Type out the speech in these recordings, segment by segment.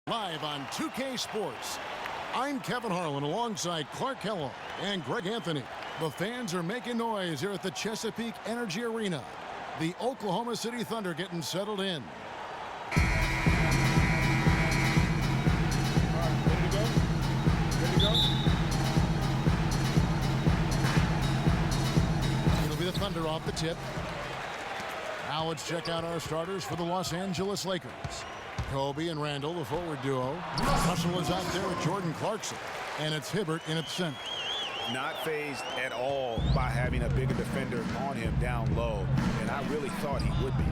Live on 2K Sports. I'm Kevin Harlan alongside Clark Kellogg and Greg Anthony. The fans are making noise here at the Chesapeake Energy Arena. The Oklahoma City Thunder getting settled in. Ready to go? Ready to go? It'll be the Thunder off the tip. Now let's check out our starters for the Los Angeles Lakers. Kobe and Randall, the forward duo. Russell is out there with Jordan Clarkson. And it's Hibbert in at center. Not fazed at all by having a bigger defender on him down low. And I really thought he would be.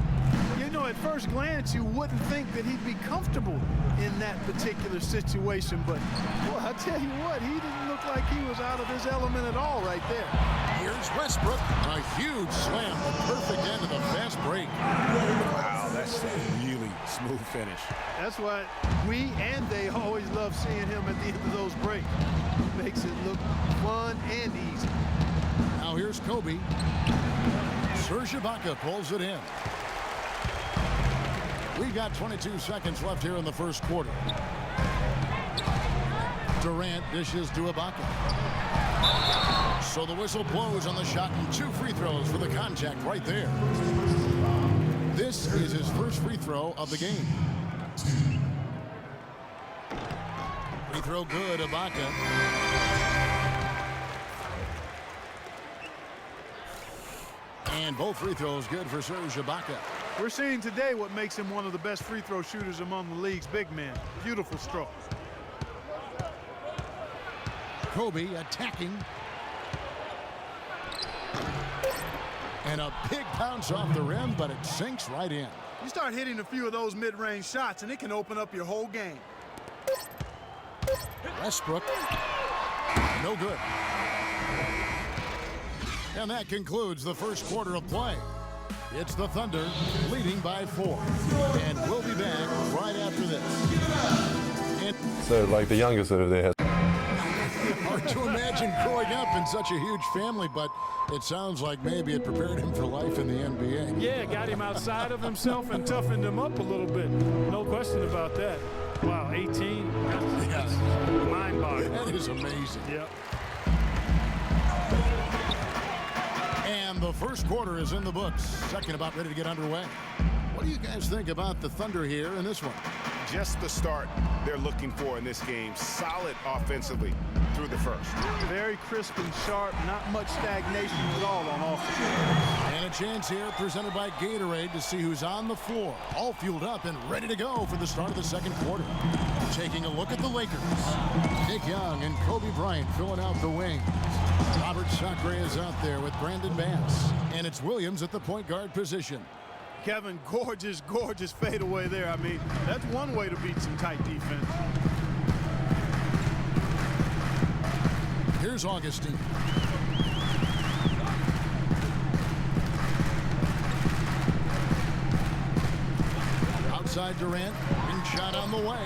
You know, at first glance, you wouldn't think that he'd be comfortable in that particular situation. But, boy, I tell you what, he didn't look like he was out of his element at all right there. Here's Westbrook. A huge slam. The perfect end of the fast break. Wow, that's a really smooth finish. That's why we and they always love seeing him at the end of those breaks. He makes it look fun and easy. Now here's Kobe. Serge Ibaka pulls it in. We've got 22 seconds left here in the first quarter. Durant dishes to Ibaka. So the whistle blows on the shot and 2 free throws for the contact right there. This is his first free throw of the game. Free throw good, Ibaka. And both free throws good for Serge Ibaka. We're seeing today what makes him one of the best free throw shooters among the league's big men. Beautiful stroke. Kobe attacking. And a big bounce off the rim, but it sinks right in. You start hitting a few of those mid-range shots, and it can open up your whole game. Westbrook. No good. And that concludes the first quarter of play. It's the Thunder leading by 4. And we'll be back right after this. So, like the youngest of there. Hard to imagine growing up in such a huge family, but it sounds like maybe it prepared him for life in the NBA. Yeah, got him outside of himself and toughened him up a little bit. No question about that. Wow, 18? Yes. Mind-boggling. That is amazing. Yep. And the first quarter is in the books. Second about ready to get underway. What do you guys think about the Thunder here in this one? Just the start they're looking for in this game. Solid offensively through the first. Very crisp and sharp, not much stagnation at all on offense. And a chance here presented by Gatorade to see who's on the floor. All fueled up and ready to go for the start of the second quarter. Taking a look at the Lakers. Nick Young and Kobe Bryant filling out the wing. Robert Sacre is out there with Brandon Bass. And it's Williams at the point guard position. Kevin, gorgeous, gorgeous fadeaway there. I mean, that's one way to beat some tight defense. Here's Augustine. Outside Durant, big shot on the way.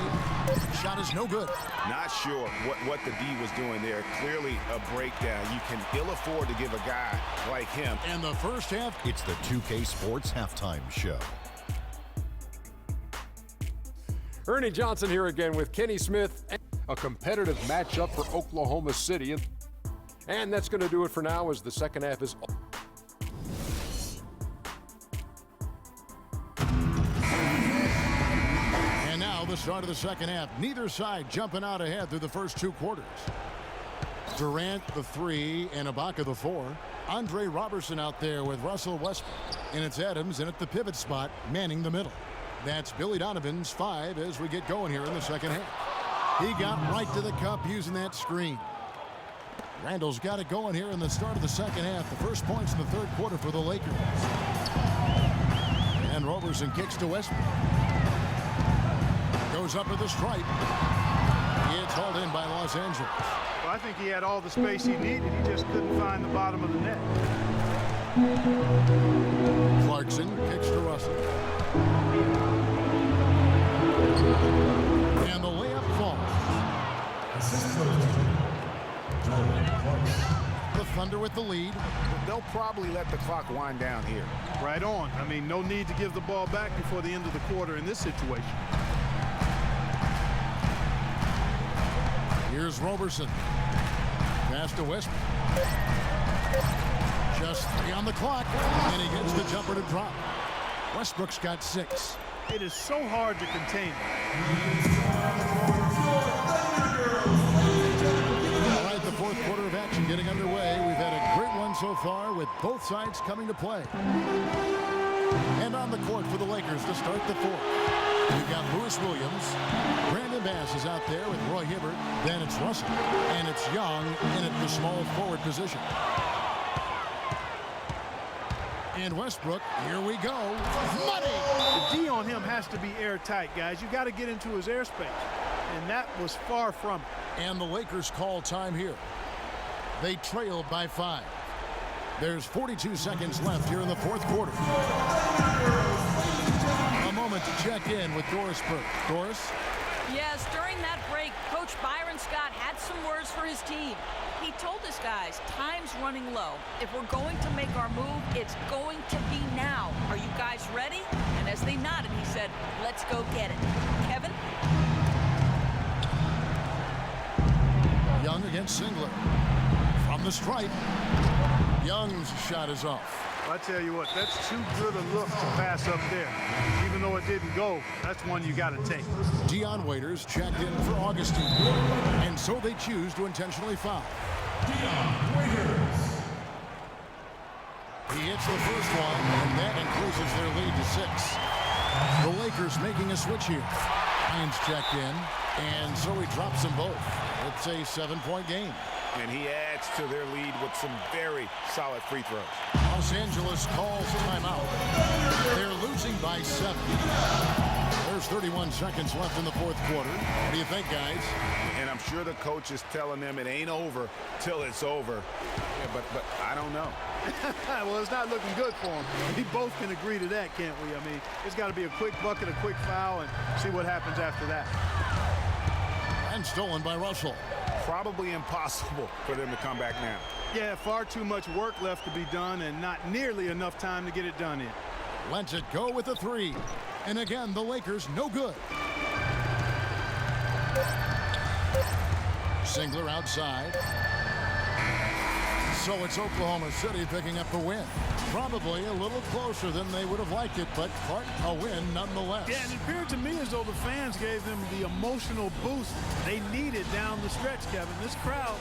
Shot is no good. Not sure what the D was doing there. Clearly a breakdown. You can ill afford to give a guy like him. And the first half. It's the 2K Sports Halftime Show. Ernie Johnson here again with Kenny Smith. A competitive matchup for Oklahoma City. And that's going to do it for now as the second half is over. And now the start of the second half. Neither side jumping out ahead through the first 2 quarters. Durant the 3 and Ibaka the 4. Andre Robertson out there with Russell Westbrook. And it's Adams in at the pivot spot, manning the middle. That's Billy Donovan's 5 as we get going here in the second half. He got right to the cup using that screen. Randall's got it going here in the start of the second half. The first points in the third quarter for the Lakers. And Robertson kicks to Westbrook. Goes up with the stripe. It's hauled in by Los Angeles. Well, I think he had all the space he needed. He just couldn't find the bottom of the net. Clarkson kicks to Russell. And the layup falls. The Thunder with the lead. They'll probably let the clock wind down here. Right on. I mean, no need to give the ball back before the end of the quarter in this situation. Here's Roberson. Pass to Westbrook. Just 3 on the clock, and he gets the jumper to drop. Westbrook's got 6. It is so hard to contain him. All right, the fourth quarter of action getting underway. We've had a great one so far with both sides coming to play. And on the court for the Lakers to start the fourth. We've got Lewis Williams. Brandon Bass is out there with Roy Hibbert. Then it's Russell. And it's Young in at the small forward position. And Westbrook, here we go. Money! The D on him has to be airtight, guys. You got to get into his airspace. And that was far from it. And the Lakers call time here. They trail by 5. There's 42 seconds left here in the fourth quarter. A moment to check in with Doris Burke. Doris? Yes, during that break, Coach Byron Scott had some words for his team. He told his guys, time's running low. If we're going to make our move, it's going to be now. Are you guys ready? And as they nodded, he said, let's go get it. Kevin? Young against Singler. From the stripe. Young's shot is off. I tell you what, that's too good a look to pass up there. Even though it didn't go, that's one you got to take. Dion Waiters checked in for Augustine. And so they choose to intentionally foul. Dion Waiters. He hits the first one, and that increases their lead to 6. The Lakers making a switch here. Hines checked in, and so he drops them both. It's a 7-point game. And he adds to their lead with some very solid free throws. Los Angeles calls timeout. They're losing by 7. There's 31 seconds left in the fourth quarter. What do you think, guys? And I'm sure the coach is telling them it ain't over till it's over. Yeah, but I don't know. Well, it's not looking good for him. We both can agree to that, can't we? I mean, it's got to be a quick bucket, a quick foul, and see what happens after that. And stolen by Russell. Probably impossible for them to come back now. Yeah, far too much work left to be done and not nearly enough time to get it done in. Lets it go with a 3. And again, the Lakers no good. Singler outside. So it's Oklahoma City picking up the win. Probably a little closer than they would have liked it, but quite a win nonetheless. Yeah, and it appeared to me as though the fans gave them the emotional boost they needed down the stretch, Kevin. This crowd